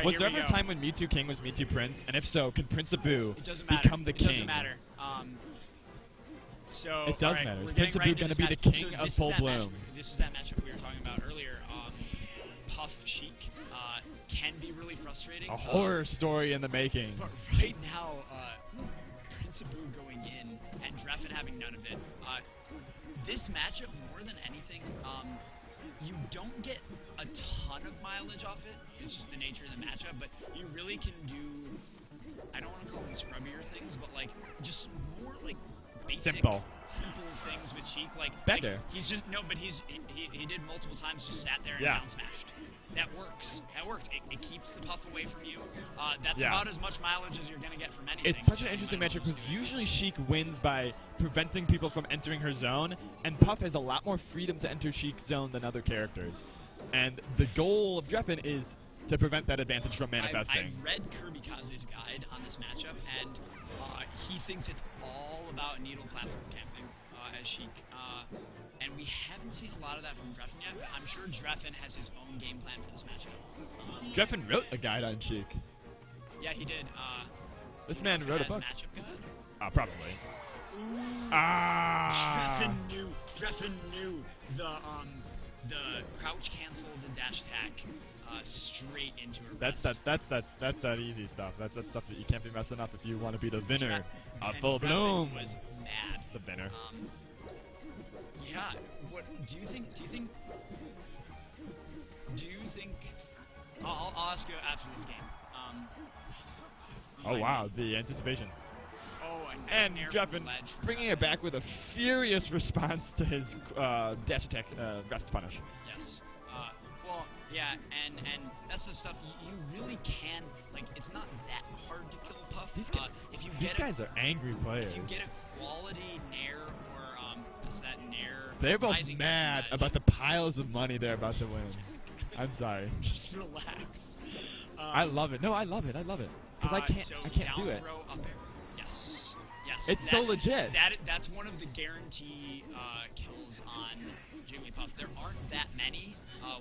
right, Was there ever a time when Mewtwo King was Mewtwo Prince? And if so, can Prince Abu become the king? It doesn't matter. So it does right, matter. Is we're Prince getting Abu right going to be the king of full bloom? This is that matchup we were talking about earlier. Puff Sheik can be really frustrating. A horror story in the making. But right now, Prince Abu going in and Drephen having none of it. This matchup, more than anything, you don't get a ton of mileage off it. It's just the nature of the matchup, but you really can do, I don't want to call them scrubbier things, but like just more like basic, simple things with Sheik. Like he's just but he did multiple times, just sat there and down smashed. That works. That works. It keeps the Puff away from you. That's about as much mileage as you're going to get from anything. It's such an interesting matchup because usually Sheik wins by preventing people from entering her zone, and Puff has a lot more freedom to enter Sheik's zone than other characters. And the goal of Drephen is to prevent that advantage from manifesting. I've read Kirby Kaze's guide on this matchup, and he thinks it's all about needle platform camping as Sheik. And we haven't seen a lot of that from Drephen yet, but I'm sure Drephen has his own game plan for this matchup. Drephen wrote a guide on Sheik. Yeah, he did. This man wrote a book. Matchup guide? Probably. Drephen knew the crouch cancel, the dash attack, straight into her. That's that easy stuff. That's that stuff that you can't be messing up if you want to be the winner of full bloom. Was mad. The winner. Yeah. What do you think? I'll ask you after this game. Oh wow, the anticipation. Oh, and Drephen bringing it back with a furious response to his dash attack rest punish. Yes. Well, yeah, and that's the stuff you really can, like, it's not that hard to kill Puff. These guys are angry players. If you get a quality Nair or that's that Nair. They're both mad about the piles of money they're about to win. I'm sorry. Just relax. I love it. No, I love it. Because I can't do it. Throw, up air. Yes. It's so legit. That's one of the guarantee kills on Jigglypuff. There aren't that many.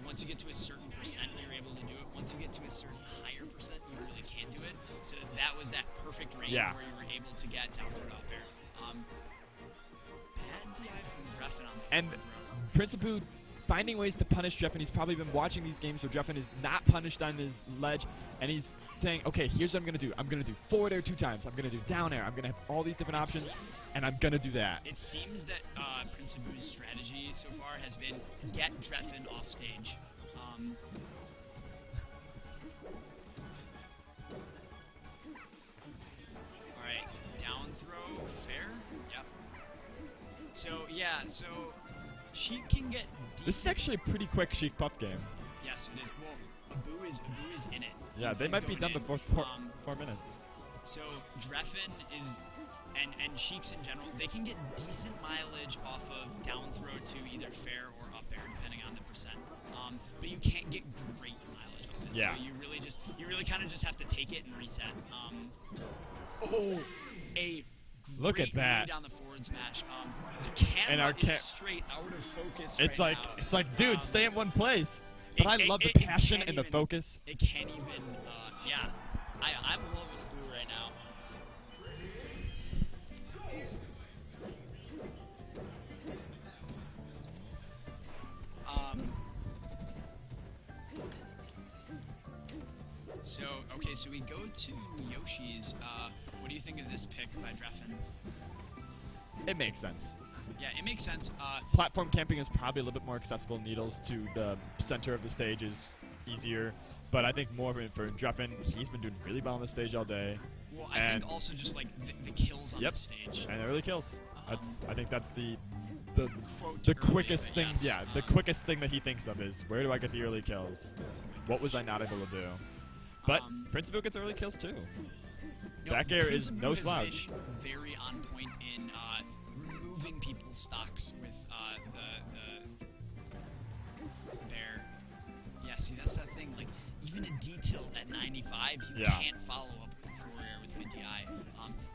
Once you get to a certain percent, you're able to do it. Once you get to a certain higher percent, you really can do it. So that was that perfect range where you were able to get down throw up air. Bad DI from Drephen on the and Prince Abu finding ways to punish Drephen. He's probably been watching these games where Drephen is not punished on his ledge, and he's saying, okay, here's what I'm going to do. I'm going to do forward air 2 times. I'm going to do down air. I'm going to have all these different options, and I'm going to do that. It seems that Prince Abu's strategy so far has been get Drephen off stage. All right, down throw, fair. Yep. So Sheik can get decent. This is actually a pretty quick Sheik Puff game. Yes, it is. Well, Abu is in it. Yeah, they might be done before 4 minutes. So Drephen is, and Sheiks in general, they can get decent mileage off of down throw to either fair or up air, depending on the percent. But you can't get great mileage off it. Yeah. So you really kind of just have to take it and reset. Look at that. Read on the forward smash. The camera is straight out of focus. It's right like now. it's like, dude, stay in one place. But I love the passion and the focus. It can't even. Yeah, I'm loving Blue right now. So we go to Yoshi's. What do you think of this pick by Drephen? It makes sense. Yeah, it makes sense. Platform camping is probably a little bit more accessible. Needles to the center of the stage is easier. But I think more for Drephen, he's been doing really well on the stage all day. Well, I think also just like the kills on the stage. And the early kills. I think that's the quickest thing. Yes. Yeah, the quickest thing that he thinks of is, where do I get the early kills? What was I not able to do? But Prince Abu gets early kills too. Back air is no slouch. Very on point in removing people's stocks with the bear. Yeah, see, that's that thing. Like, even a detail at 95, you can't follow up with forward air with good DI.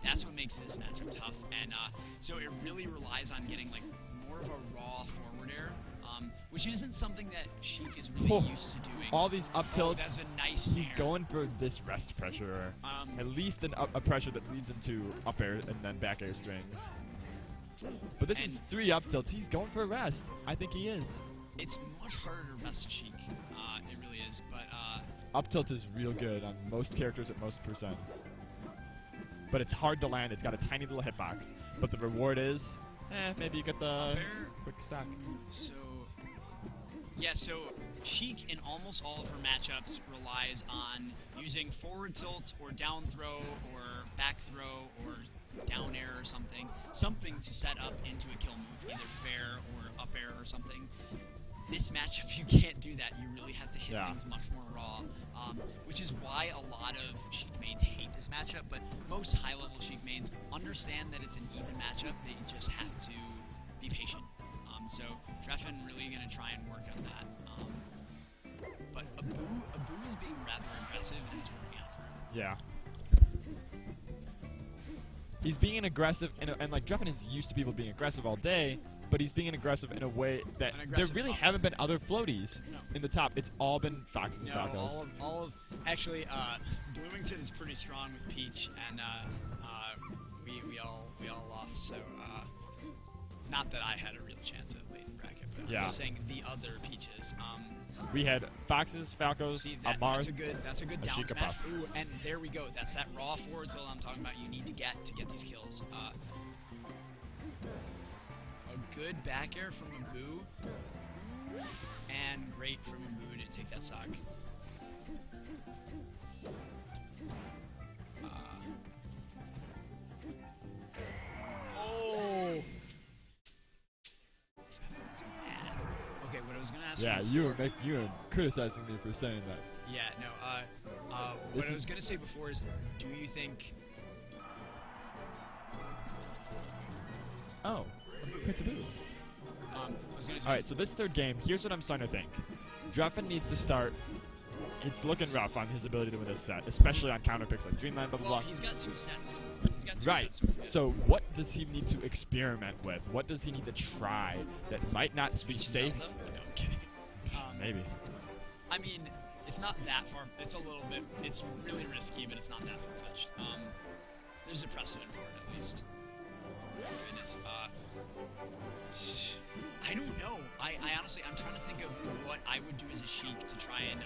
That's what makes this matchup tough. And so it really relies on getting like more of a raw forward air, which isn't something that Sheik is really used to doing. All these up tilts. That's a nice He's nair. going for this rest pressure. At least a pressure that leads into up air and then back air strings. But this is 3 up tilts. He's going for a rest. I think he is. It's much harder to rest a Sheik. It really is. But up tilt is real good on most characters at most percents. But it's hard to land. It's got a tiny little hitbox. But the reward is, maybe you get the quick stock. So, yeah, so Sheik in almost all of her matchups relies on using forward tilt or down throw or back throw or down air or something to set up into a kill move, either fair or up air or something. This matchup, you can't do that. You really have to hit things much more raw, which is why a lot of Sheik mains hate this matchup, but most high-level Sheik mains understand that it's an even matchup. They just have to be patient. So Drephen really going to try and work on that. But Abu is being rather aggressive and it's working out for him. Yeah. He's being aggressive, and like Drephen is used to people being aggressive all day, but he's being aggressive in a way that there really haven't been other floaties in the top. It's all been Foxes and Falcos. Actually, Bloomington is pretty strong with Peach, and we all lost. So not that I had a real chance at late in bracket, but I'm just saying the other Peaches. We had Foxes, Falcos, Amar, that's a good down Jigglypuff. smash. Ooh, and there we go. That's that raw forward tilt I'm talking about. You need to get these kills. A good back air from Abu, and great from Abu to take that stock. Oh! That's mad. Okay, what I was gonna ask. Yeah, you were criticizing me for saying that. Yeah, no. What I was gonna say before is, do you think? Oh, Prince Abu. I was gonna say. All right, so this third game, here's what I'm starting to think. Drephen needs to start. It's looking rough on his ability to win this set, especially on counter picks like Dreamland, blah blah blah. He's got 2 sets. Right. So what does he need to experiment with? What does he need to try that might not be safe? No, I'm kidding. Maybe. I mean, it's not that far. It's a little bit. It's really risky, but it's not that far-fetched. There's a precedent for it, at least. Goodness. I don't know. I honestly, I'm trying to think of what I would do as a Sheik to try and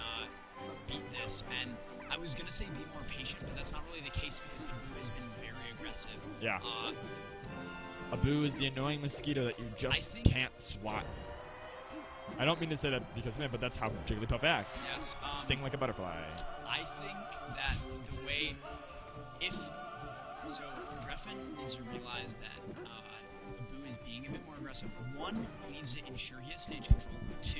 beat this. And I was gonna say be more patient, but that's not really the case because Abu has been very aggressive. Yeah. Abu is the annoying mosquito that you just can't swat. I don't mean to say that because of him, but that's how Jigglypuff acts. Yes. Sting like a butterfly. I think that the way, so Drephen needs to realize that Abu is being a bit more aggressive. 1, he needs to ensure he has stage control. 2,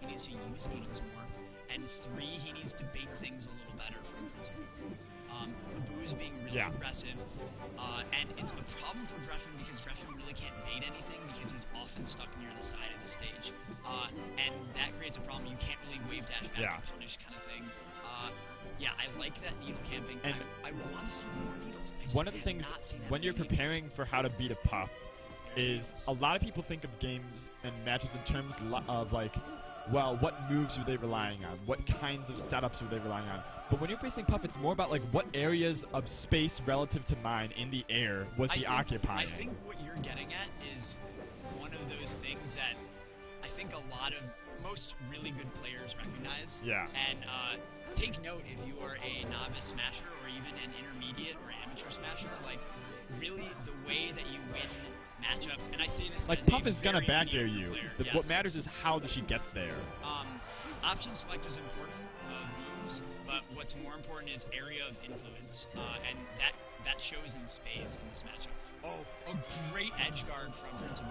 he needs to use needles more. And 3, he needs to bait things a little better from Prince Abu. Abu is being really aggressive, and it's a problem for Drephen because Drephen really can't bait anything because he's often stuck near the side of the stage, and that creates a problem. You can't really wave dash back and punish kind of thing. Yeah, I like that needle camping. And I want to see more needles. One of the things when you're preparing for how to beat a Puff is a lot of people think of games and matches in terms of like, well, what moves were they relying on? What kinds of setups were they relying on? But when you're facing Puff, it's more about like what areas of space relative to mine in the air was he occupying? I think what you're getting at is one of those things that I think most really good players recognize. Yeah. And take note if you are a novice smasher or even an intermediate or amateur smasher, like really the way that you win matchups, and I say this like as Puff a is gonna back air you. Yes. What matters is how she gets there. Option select is important of moves, but what's more important is area of influence, and that shows in spades in this matchup. Oh, a great edge guard from Prince Abu.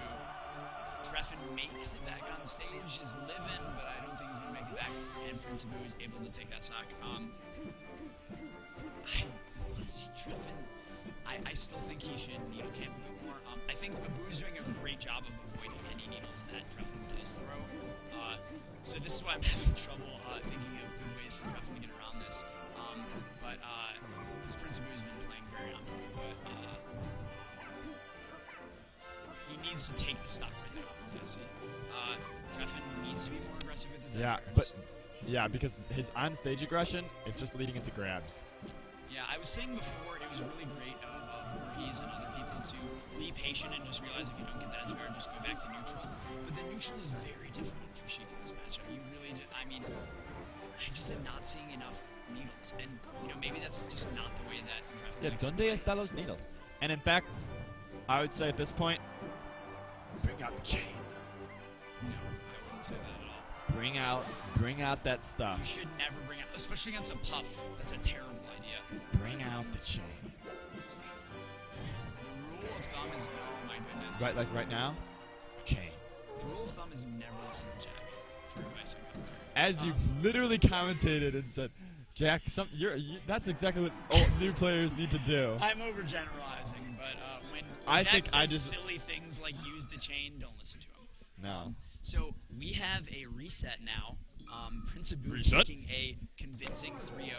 Drephen makes it back on stage, is living, but I don't think he's gonna make it back. And Prince Abu is able to take that stock. I want to see Drephen. I still think he should needle camp more. I think Abu is doing a great job of avoiding any needles that Drephen does throw. So this is why I'm having trouble thinking of good ways for Drephen to get around this. But because Prince Abu has been playing very on point, but he needs to take the stock right now. Yeah, see. Drephen needs to be more aggressive with his Yeah, edge but guards. because his on-stage aggression is just leading into grabs. Yeah, I was saying before, it was really great of Voorhees and other people to be patient and just realize if you don't get the edge guard, just go back to neutral. But the neutral is very difficult for Sheik in this matchup. You really, I mean, I just am not seeing enough needles. And, you know, maybe that's just not the way that Drephen Yeah, likes to donde play. está los needles? And in fact, I would say at this point, bring out the chain. No, I wouldn't say that at all. Bring out that stuff. You should never bring out, especially against a Puff. That's a terrible idea. Bring out the chain. The rule of thumb is, oh my goodness. Right, like right now, chain. The rule of thumb is never listen to Jack for advice on commentary. As you literally commentated and said, Jack, that's exactly what new players need to do. I'm overgeneralizing, but when I Jack think says I just silly things like use the chain, don't listen to him. No. So we have a reset now. Prince Abu Reset? taking a convincing 3-0.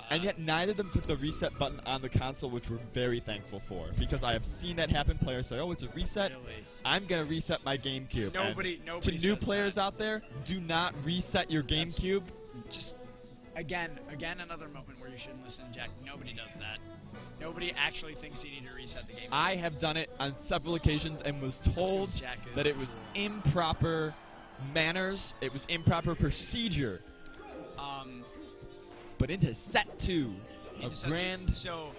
And yet neither of them put the reset button on the console, which we're very thankful for. Because I have seen that happen. Players say, oh, it's a reset. Really? I'm going to reset my GameCube. Nobody to new says players that. out there, do not reset your That's- GameCube. Just again, another moment where you shouldn't listen to Jack. Nobody does that. Nobody actually thinks you need to reset the game. I have done it on several occasions and was 'cause told Jack is that it was cruel. improper manners, it was improper procedure. But into set 2 into of such- grand so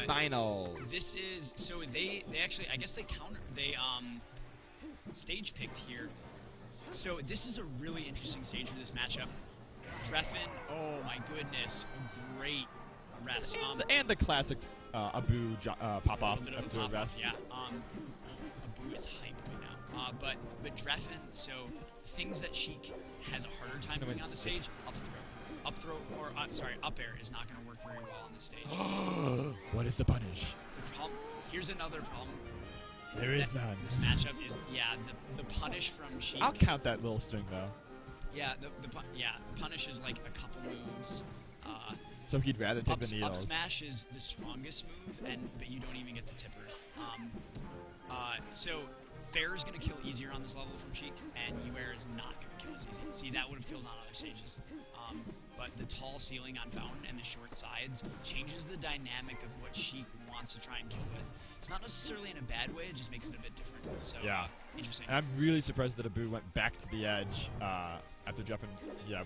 finals. this is so they actually I guess they stage picked here. So this is a really interesting stage for this matchup. Drephen, oh my goodness, a great rest. And the classic Abu pop off A little bit of a after a pop-off, rest. yeah. Abu is hyped right now. But Drephen, so things that Sheik has a harder time doing on the stage, up throw, up air is not going to work very well on the stage. What is the punish? Here's another problem. There is none. This matchup is, the punish from Sheik. I'll count that little string though. Yeah, the punish is like a couple moves. So he'd rather take the Up needles. smash is the strongest move, but you don't even get the tipper. So Fair is going to kill easier on this level from Sheik, and UAir is not going to kill as easy. See, that would have killed on other stages. But the tall ceiling on Fountain and the short sides changes the dynamic of what Sheik wants to try and kill with. It's not necessarily in a bad way, it just makes it a bit different. So, Yeah. Interesting. And I'm really surprised that Abu went back to the edge after Drephen,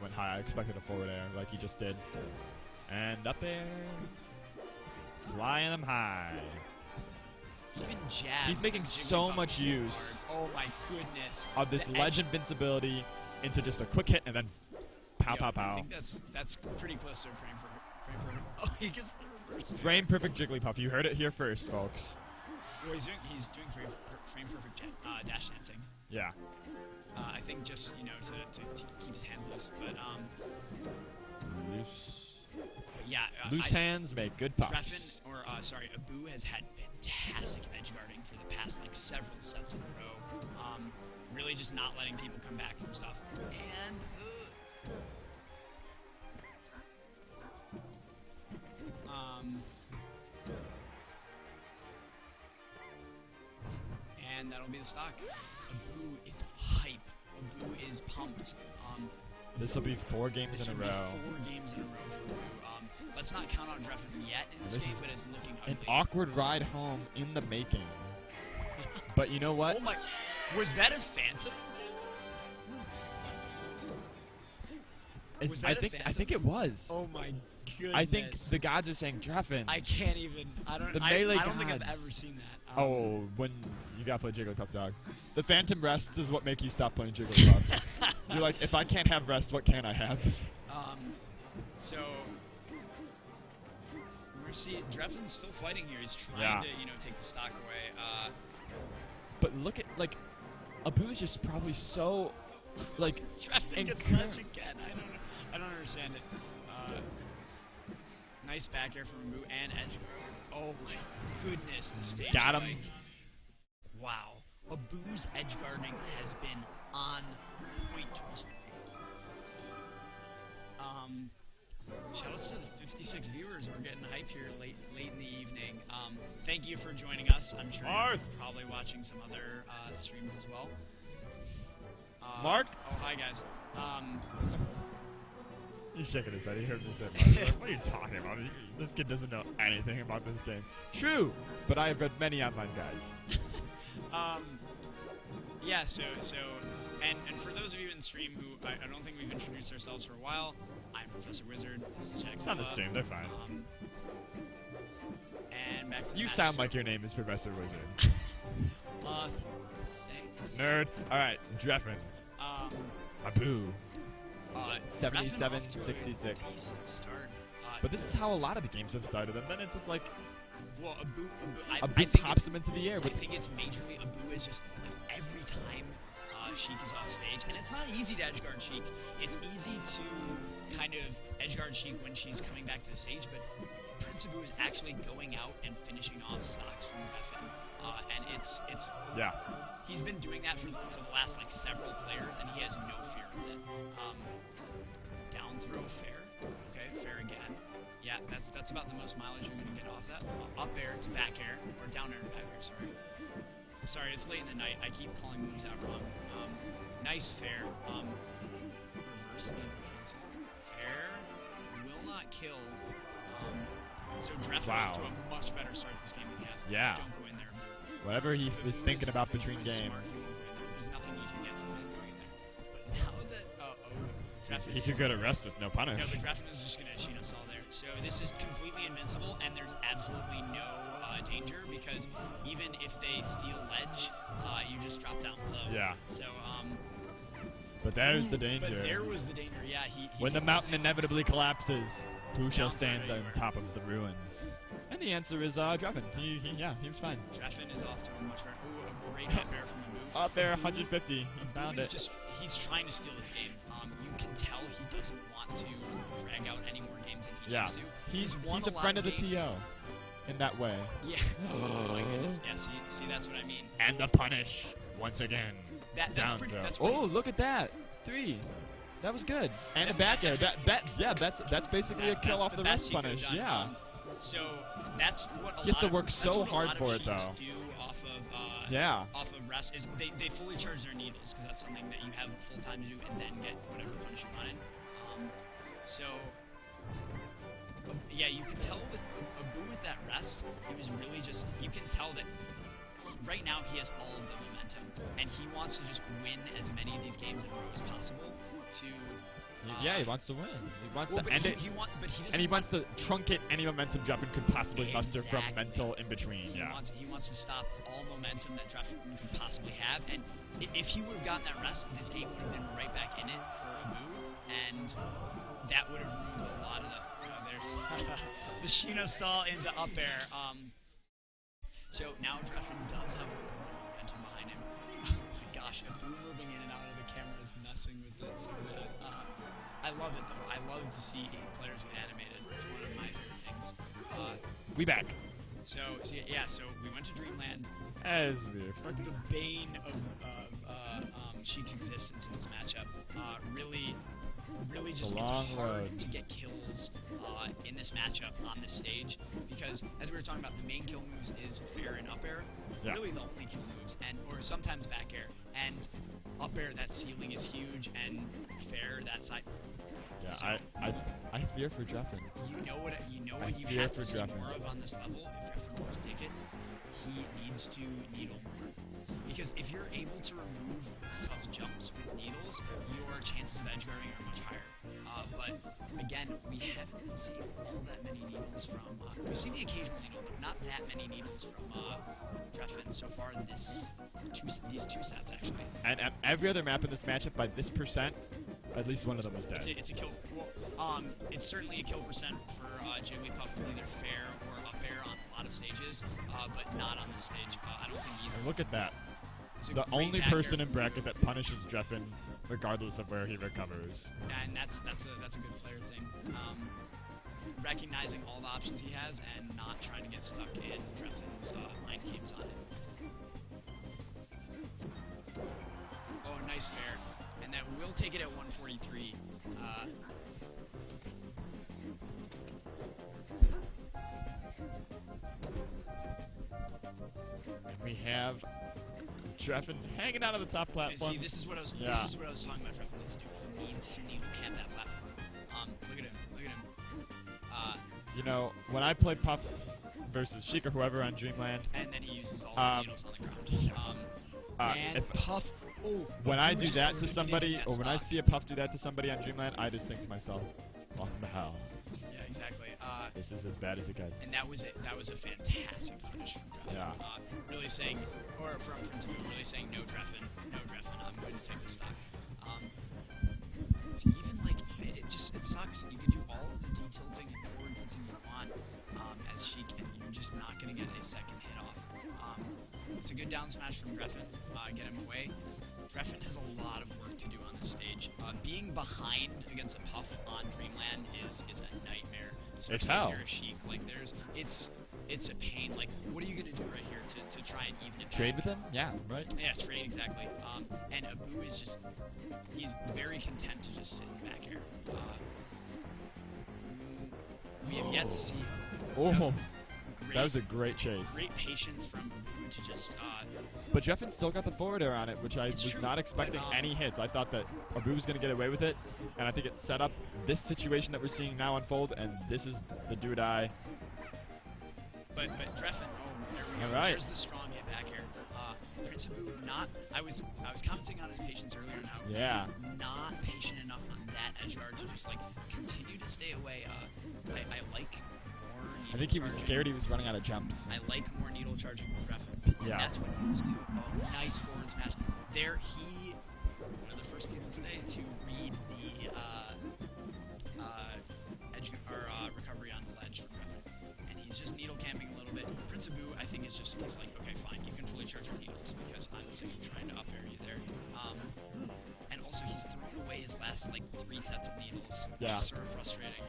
went high. I expected a forward air like he just did. And up there, flying them high. Even jabs. He's making and so Jigglypuff much too use hard. Oh my goodness. of this The ledge edge- invincibility into just a quick hit and then pow, pow, I pow. think that's pretty close to a frame perfect. Oh, he gets the reverse. Frame perfect Jigglypuff. You heard it here first, folks. Well, he's doing frame perfect dash dancing. Yeah. I think just to keep his hands loose, but yeah. Loose hands make good puffs. Drephen, Abu has had fantastic edge guarding for the past several sets in a row. Really just not letting people come back from stuff. And that'll be the stock. Abu is hype. Abu is pumped. This will be 4 games This in a would be row. 4 games in a row for Abu. Let's not count on Drephen yet in this This game, is but it's looking An ugly. awkward ride home in the making. But you know what? Oh my! Was that a phantom? Was that I a think phantom? it was. Oh my goodness! I think the gods are saying Drephen. I can't even. I don't. The I melee don't think I've gods. ever seen that. Oh, when you gotta play Jigglypuff, dog. The phantom rests is what make you stop playing Jigglypuff. You're like, if I can't have rest, what can I have? So we're gonna see Drephen's still fighting here. He's trying Yeah. to take the stock away. But look at Abu's just probably so Drephen gets Incur- ledge again. I don't understand it. Nice back air from Abu and edge. Oh my goodness, the stage. Got him. spike. Wow. Abu's edge guarding has been on point recently. Shoutouts to the 56 viewers. We're getting hype here late in the evening. Thank you for joining us. I'm sure you're Marth. probably watching some other streams as well. Mark? Oh, hi, guys. He's shaking his head. He heard me say Mark. Like, what are you talking about? This kid doesn't know anything about this game. True, but I have read many online guides. Yeah, so and for those of you in the stream who I don't think we've introduced ourselves for a while, I'm Professor Wizard. This is Jack. It's on the stream. They're fine. And back to the You match. sound like your name is Professor Wizard. Thanks. Nerd. All right, Drephen. Abu. 77, Drephen off to a 66. decent start. But this is how a lot of the games have started, and then it's just like Well, Abu Abu I think pops him into the air. I With think it's majorly Abu is just like every time Sheik is off stage, and it's not easy to edgeguard Sheik. It's easy to kind of edgeguard Sheik when she's coming back to the stage, but Prince Abu is actually going out and finishing off stocks from Drephen, and it's yeah. he's been doing that to the last like several players, and he has no fear of it. Down throw fair, okay, fair again. Yeah, that's about the most mileage you're gonna get off that. Up air to back air, or down air to back air. Sorry, it's late in the night. I keep calling moves out wrong. Nice fair. Reverse the cancel. Fair will not kill. So Drephen off to a much better start this game than he has. Yeah. Don't go in there. Whatever he was thinking about Abu between is games. smart. There's nothing you can get from him going in there. But now that Drephen He could go to rest with no punish. no, but Drephen is just going to Sheik all there. So this is completely invincible, and there's absolutely no danger, because even if they steal ledge, you just drop down below. Yeah. So, But there's the danger. But there was the danger, yeah. He When the mountain inevitably collapses, who shall Down stand throw on anywhere. top of the ruins? And the answer is Drephen. He was fine. Drephen is off to a much better. Ooh, a great up air from Abu. Up there, 150. He found He's it. he's trying to steal this game. You can tell he doesn't want to drag out any more games than he Yeah. needs to. He's won a lot friend of the games. TO in that way. Yeah. Oh my goodness. Yeah. See, that's what I mean. And the punish once again. That's Down pretty. throw. That's pretty. Oh, look at that. 3. That was good. And a back air. That's basically a kill That's off the the best rest he could've punish. done. Yeah. So that's what He has to work that's so what a hard lot for of it, though. Sheiks do off of Yeah. off of rest is they fully charge their needles, because that's something that you have full time to do, and then get whatever punish you wanted. So yeah, you can tell with Abu with that rest, he was really just, you can tell that right now he has all of the momentum, and he wants to just win as many of these games in a row as possible to. Yeah, he wants to win. He wants Well, to but end he, it. he want, but he doesn't And he want wants to truncate any momentum Drephen could possibly muster from Exactly. mental in between. He Yeah. wants to stop all momentum that Drephen could possibly have, and if he would have gotten that rest, this game would have been right back in it for Abu, and that would have removed a lot of the. There's the Sheik stall into up air. So now Drephen does have a little more momentum behind him. Oh my gosh, Abu moving in and out of the camera is messing with it so bad. I love it though. I love to see players get animated. It's one of my favorite things. We back. So we went to Dreamland. As we expected. The bane of Sheik's existence in this matchup. Really just it's long hard road. to get kills in this matchup on this stage, because as we were talking about, the main kill moves is fair and up air. Yeah. Really the only kill moves, or sometimes back air. And up air, that ceiling is huge, and fair, that side. Yeah, So, I fear for Drephen. You know what I you fear have for to see Drephen. more of on this level. If Drephen wants to take it, he needs to needle more. Because if you're able to remove tough jumps with needles, your chances of edge guarding are much higher. But again, we haven't been seeing all that many needles from. We've seen the occasional needle, but not that many needles from Drephen so far. These two sets actually. And at every other map in this matchup, by this percent, at least one of them was dead. It's a kill. Well, it's certainly a kill percent for Jigglypuff with either fair or up air on a lot of stages, but not on this stage. I don't think either. And look at that. It's a The great only back air person in from bracket that punishes Drephen, regardless of where he recovers. and that's a good player thing. Recognizing all the options he has and not trying to get stuck in Drephen's mind games on it. Oh, nice fair, and that will take it at 143. And we have Drephen hanging out on the top platform. See, this is what I was. Yeah. This is what I was talking about. Drephen needs to do. He needs to needle camp that platform. Look at him. Look at him. You know, when I played Puff versus Sheik or whoever on Dreamland, And then he uses all his needles on the ground. And if Puff. Oh. when I do just that to eliminating somebody, that or when I stock. see a Puff do that to somebody on Dreamland, I just think to myself, welcome to hell. Yeah, exactly. This is as bad as it gets. And that was it. That was a fantastic punish from Drephen. Yeah. Really saying, or from principle, really saying, no, Drephen, I'm going to take this stock. So even like it sucks. You can do all of the detilting and forward tilting you want as Sheik, and you're just not going to get a second hit off. It's a good down smash from Drephen. Get him away. Drephen has a lot of work to do on this stage. Being behind against a Puff on Dreamland is a nightmare. Especially hell. if you're a Sheik. Like it's a pain. Like, what are you gonna do right here to try and even it back? Trade with him? Yeah, right. Yeah, trade exactly. And Abu is he's very content to just sit back here. We have yet to see. Oh, Great, that was a great chase. great patience from Abu to just. But Drephen still got the forward air on it, which I It's was true, not expecting but, any hits. I thought that Abu was going to get away with it, and I think it set up this situation that we're seeing now unfold, and this is the do-or-die. But Drephen, there we go. All right. There's the strong hit back here. Prince Abu not. I was commenting on his patience earlier and how Yeah. not patient enough on that edge guard to just like continue to stay away. I like more. I think he was charging. scared he was running out of jumps. I like more needle charging from Drephen. And Yeah. that's what he needs to do. Oh, nice forward smash. There, one of the first people today to read the edge or recovery on the ledge from Drephen. And he's just needle camping a little bit. Prince Abu, I think, he's like, okay, fine, you can fully charge your needles because I'm sick of trying to up air you there. And also, he's thrown away his last, like, 3 sets of needles, which Yeah. is sort of frustrating.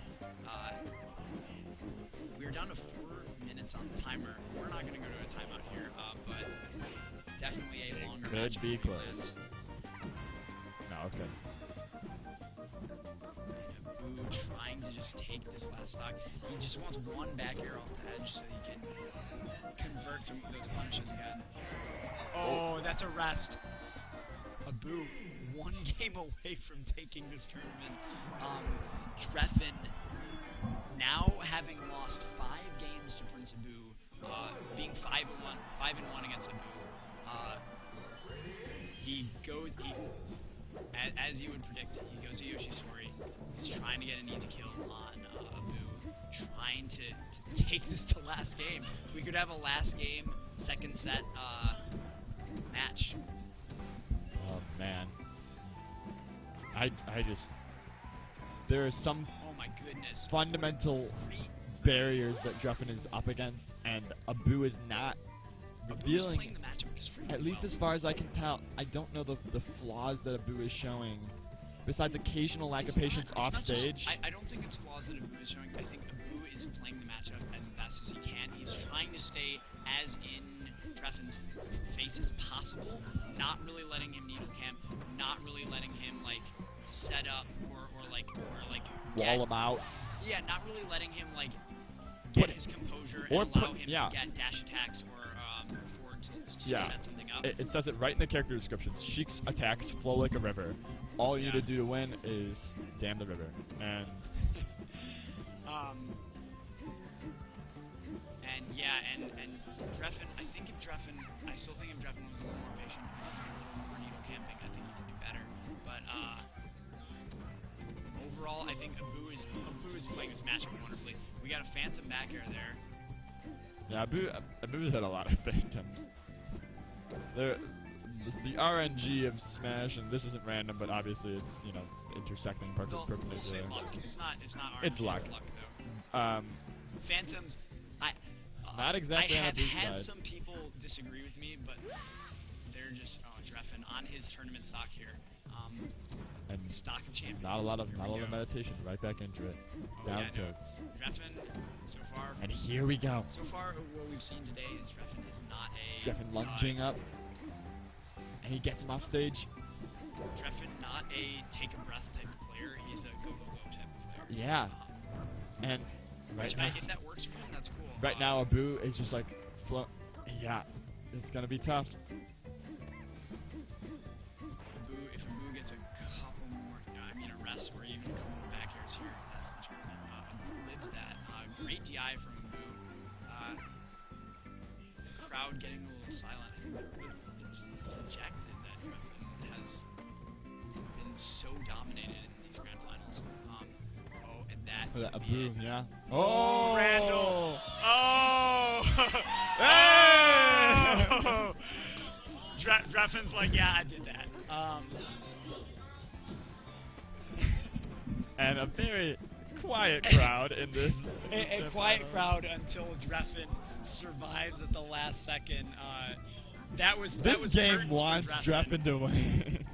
We're down to 4 minutes on the timer. We're not going to go to a timeout here, but definitely a longer Could match. be than we close. planned. No, okay. And Abu trying to just take this last stock. He just wants one back air off the edge so he can convert to those punishes again. Oh, that's a rest. Abu, 1 game away from taking this tournament. Drephen, now having lost 5 games to Prince Abu, being 5-1 against Abu, he goes, as you would predict, he goes to Yoshisori. He's trying to get an easy kill on Abu, trying to take this to last game. We could have a last game, second set match. Oh, man. I just... There are some Oh my goodness. fundamental Great. barriers that Drephen is up against, and Abu is not Abu's revealing, playing the matchup extremely at least well. as far as I can tell. I don't know the flaws that Abu is showing, besides occasional lack It's of patience not- off it's not just- stage. I don't think it's flaws that Abu is showing. I think Abu is playing the matchup as best as he can. He's trying to stay as in Drephen's face as possible, not really letting him needle camp, not really letting him like set up or Wall him out. Yeah, not really letting him like get his composure and allow him to get dash attacks or forward tilts to set something up. It says it right in the character descriptions. Sheik's attacks flow like a river. All you need to do to win is dam the river. And and Drephen, I still think if Drephen was a little more patient, a little more needle camping, I think he could do better. But overall, I think Abu is playing this matchup wonderfully. We got a phantom back air there. yeah, Abu's had a lot of phantoms. The RNG of Smash, and this isn't random, but obviously it's intersecting We'll say perpendicular. luck. It's not RNG, It's luck. though. Phantoms, Not exactly I on have Abu's had side. some people disagree with me, but they're just Drephen on his tournament stock here. And Stock of champions. not a lot of Here we go. meditation. Right back into it. Oh, Down yeah, no. tilts. Drephen, so far. And here we go. So far, what we've seen today is Drephen is not a. Drephen lunging up, and he gets him off stage. Drephen not a take a breath type of player. He's a go go go type of player. Yeah. And right now, if that works for him, that's cool. right now, Abu is just like, yeah, it's gonna be tough. gets a couple more, a rest where you can come back here. So that's the tournament. Abu lives that. Great DI from Abu. Crowd getting a little silent. Just dejected that Drephen has been so dominated in these grand finals. And that Abu, yeah. Oh, Randall. Oh! Hey! Oh! Drephen's like, yeah, I did that. And a very quiet crowd in this. A quiet crowd until Drephen survives at the last second. This game wants Drephen to win.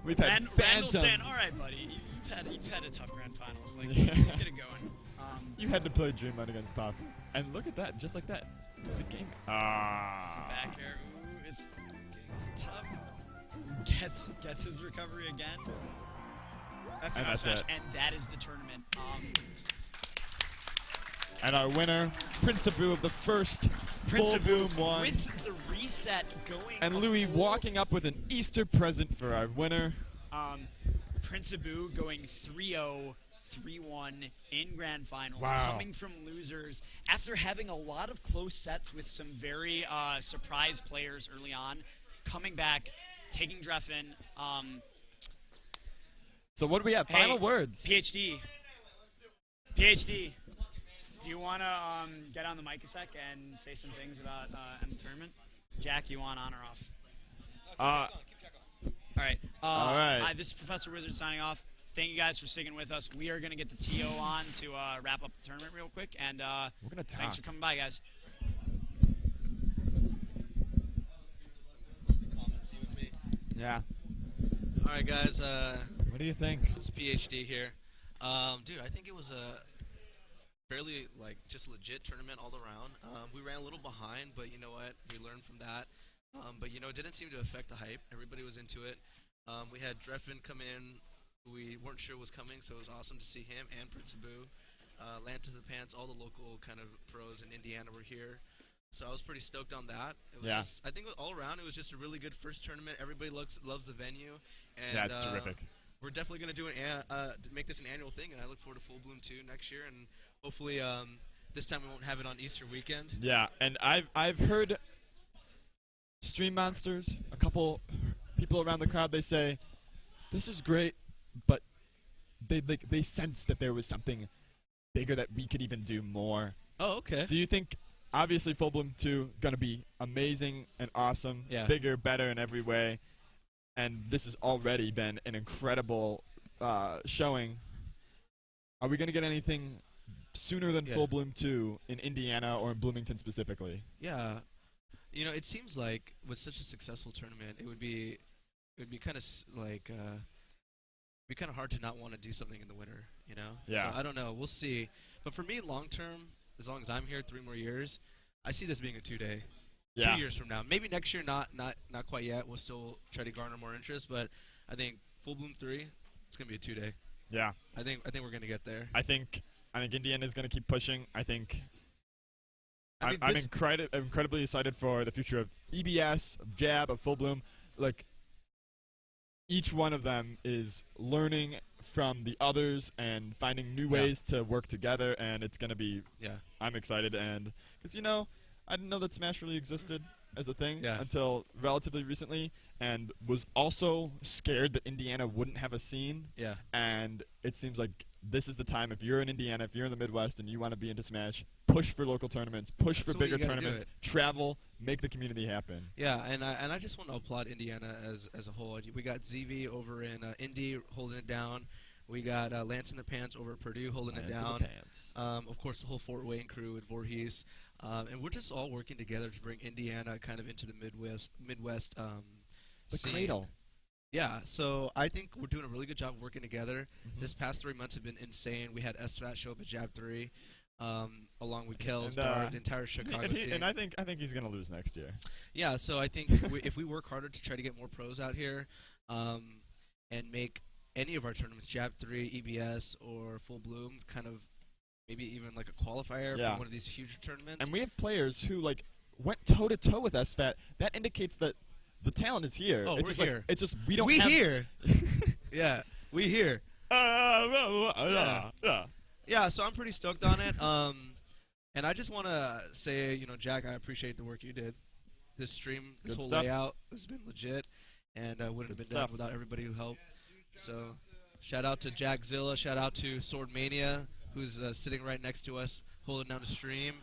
We've had Randall saying, "All right, buddy, you've had a tough grand finals. Like, let's get it going." You had to play Dreamland against Pop, and look at that, just like that, the game. It's a back air. Ooh, it's tough. Gets his recovery again. That's a nice match, and that is the tournament. And our winner, Prince Abu of the first Full Bloom won. With the reset going. And Louis walking up with an Easter present for our winner. Prince Abu going 3-0, 3-1 in grand finals, coming from losers after having a lot of close sets with some very surprise players early on, coming back, taking Drephen. So what do we have? Final words. PhD. Do you want to get on the mic a sec and say some things about the tournament? Jack, you want on or off? All right. All right. This is Professor Wizard signing off. Thank you guys for sticking with us. We are going to get the TO on to wrap up the tournament real quick. And we're gonna talk. Thanks for coming by, guys. Yeah. All right, guys. What do you think? This is PhD here. Dude, I think it was a fairly, just legit tournament all around. We ran a little behind, but you know what? We learned from that. But, it didn't seem to affect the hype. Everybody was into it. We had Drephen come in, who we weren't sure was coming, so it was awesome to see him and Prince Abu. Lance to the Pants, all the local kind of pros in Indiana were here. So I was pretty stoked on that. It was just, I think all around it was just a really good first tournament. Everybody loves the venue. And, yeah, it's terrific. We're definitely going to do make this an annual thing, and I look forward to Full Bloom 2 next year. And hopefully this time we won't have it on Easter weekend. Yeah, and I've heard Stream Monsters, a couple people around the crowd, they say, this is great, but they sense that there was something bigger that we could even do more. Oh, okay. Do you think, obviously Full Bloom 2 going to be amazing and awesome, bigger, better in every way, and this has already been an incredible showing. Are we going to get anything sooner than Full Bloom 2 in Indiana or in Bloomington specifically? Yeah. It seems like with such a successful tournament, it would be kind of be kind of hard to not want to do something in the winter, Yeah. So I don't know. We'll see. But for me, long term, as long as I'm here 3 more years, I see this being a 2-day. Yeah. 2 years from now. Maybe next year, not quite yet. We'll still try to garner more interest, but I think Full Bloom 3, it's going to be a 2-day. Yeah. I think we're going to get there. I think Indiana's going to keep pushing. I'm incredibly excited for the future of EBS, of Jab, of Full Bloom. Each one of them is learning from the others and finding new ways to work together, and it's going to be I'm excited, and because I didn't know that Smash really existed as a thing until relatively recently, and was also scared that Indiana wouldn't have a scene. Yeah. And it seems like this is the time, if you're in Indiana, if you're in the Midwest and you want to be into Smash, push for local tournaments, push for bigger tournaments, travel, make the community happen. Yeah, and I just want to applaud Indiana as a whole. We got ZV over in Indy holding it down. We got Lance in the Pants over at Purdue holding it down. Of course, the whole Fort Wayne crew with Voorhees. And we're just all working together to bring Indiana kind of into the Midwest the scene. cradle. Yeah, so I think we're doing a really good job of working together. This past 3 months have been insane. We had SFAT show up at Jab 3, along with Kells, the entire Chicago scene. And I think he's going to lose next year. Yeah, so I think if we work harder to try to get more pros out here and make any of our tournaments, Jab 3, EBS, or Full Bloom, kind of maybe even like a qualifier for one of these huge tournaments. And we have players who went toe-to-toe with SFAT. That indicates that the talent is here. Oh, it's we're just here. It's just we don't we have... here. Yeah, we here. Yeah. Yeah, so I'm pretty stoked on it. And I just want to say, Jack, I appreciate the work you did. This stream, this Good whole stuff. layout has been legit, and wouldn't have Good been done stuff. without everybody who helped. So, shout out to Jackzilla, shout out to Swordmania, who's sitting right next to us, holding down the stream.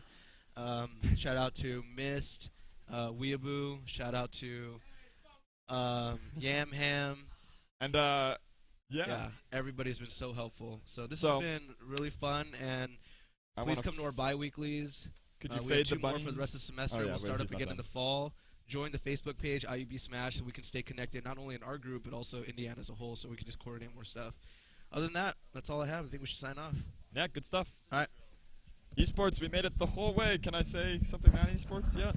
Shout out to Mist, Weeaboo. Shout out to Yam Ham. And Yeah, everybody's been so helpful. So this So- has been really fun, and I please wanna come to our bi-weeklies. Could you we have fade 2 the more bunny? for the rest of the semester. Oh, yeah, We'll wait, start he's up not again in done. the fall. Join the Facebook page, IUB Smash, so we can stay connected, not only in our group, but also Indiana as a whole, so we can just coordinate more stuff. Other than that, that's all I have. I think we should sign off. Yeah, good stuff. All right. Esports, we made it the whole way. Can I say something about esports yet?